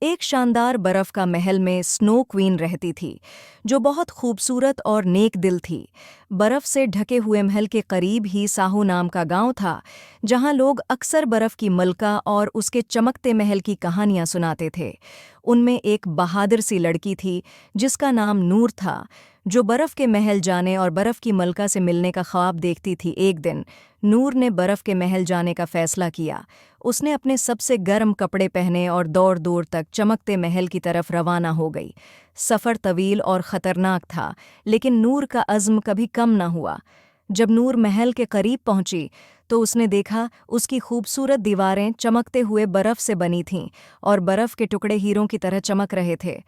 एक शानदार बर्फ का महल में स्नो क्वीन रहती थी, जो बहुत खूबसूरत और नेक दिल थी। बर्फ से ढके हुए महल के करीब ही साहू नाम का गांव था, जहां लोग अक्सर बर्फ की मलका और उसके चमकते महल की कहानियां सुनाते थे। उनमें एक बहादुर सी लड़की थी, जिसका नाम नूर था, जो बर्फ के महल जाने और बर्फ की मलका से मिलने का ख्वाब देखती थी। एक दिन नूर ने बर्फ के महल जाने का फैसला किया। उसने अपने सबसे गर्म कपड़े पहने और दौड़ दूर तक चमकते महल की तरफ रवाना हो गई। सफ़र तवील और ख़तरनाक था, लेकिन नूर का अज़्म कभी कम न हुआ। जब नूर महल के करीब पहुंची तो उसने देखा उसकी खूबसूरत दीवारें चमकते हुए बर्फ से बनी थीं और बर्फ के टुकड़े हीरों की तरह चमक रहे थे।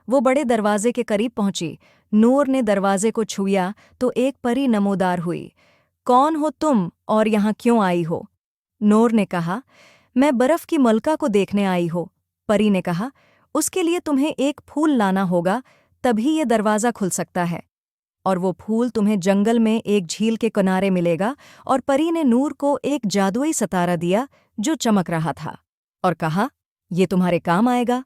वो बड़े दरवाजे के करीब पहुंची। नूर ने दरवाजे को छुआ तो एक परी नमोदार हुई। कौन हो तुम और यहाँ क्यों आई हो? नूर ने कहा, मैं बर्फ की मलका को देखने आई हो। परी ने कहा, उसके लिए तुम्हें एक फूल लाना होगा, तभी ये दरवाज़ा खुल सकता है। और वो फूल तुम्हें जंगल में एक झील के किनारे मिलेगा। और परी ने नूर को एक जादुई सितारा दिया जो चमक रहा था, और कहा, ये तुम्हारे काम आएगा।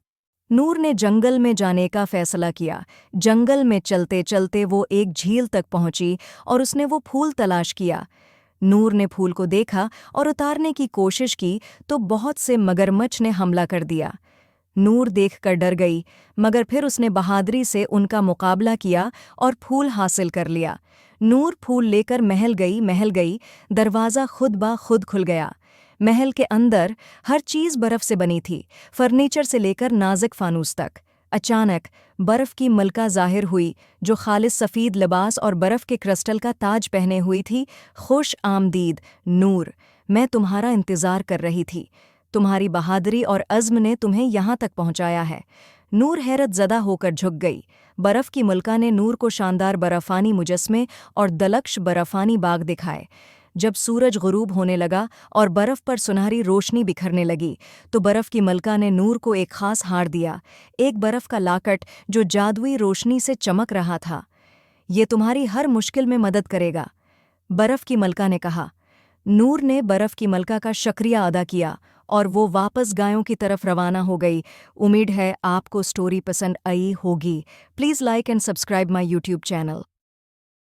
नूर ने जंगल में जाने का फैसला किया। जंगल में चलते चलते वो एक झील तक पहुंची और उसने वो फूल तलाश किया। नूर ने फूल को देखा और उतारने की कोशिश की तो बहुत से मगरमच्छ ने हमला कर दिया। नूर देखकर डर गई, मगर फिर उसने बहादुरी से उनका मुकाबला किया और फूल हासिल कर लिया। नूर फूल लेकर महल गई, दरवाज़ा खुद ब खुद खुल गया। महल के अंदर हर चीज़ बर्फ से बनी थी, फर्नीचर से लेकर नाजुक फानूस तक। अचानक बर्फ की मलका जाहिर हुई, जो खालिस सफ़ेद लिबास और बर्फ के क्रिस्टल का ताज पहने हुई थी। खुश आमदीद नूर, मैं तुम्हारा इंतज़ार कर रही थी। तुम्हारी बहादुरी और अज़्म ने तुम्हें यहाँ तक पहुँचाया है। नूर हैरत ज़दा होकर झुक गई। बर्फ की मलका ने नूर को शानदार बर्फ़ानी मुजस्मे और दलक्ष बर्फ़ानी बाग दिखाए। जब सूरज गुरूब होने लगा और बर्फ पर सुनहरी रोशनी बिखरने लगी, तो बर्फ की मलका ने नूर को एक खास हार दिया, एक बर्फ का लाकट जो जादुई रोशनी से चमक रहा था। ये तुम्हारी हर मुश्किल में मदद करेगा, बर्फ की मलका ने कहा। नूर ने बर्फ की मलका का शुक्रिया अदा किया और वो वापस गायों की तरफ रवाना हो गई। उम्मीद है आपको स्टोरी पसंद आई होगी। Please like and subscribe my YouTube channel.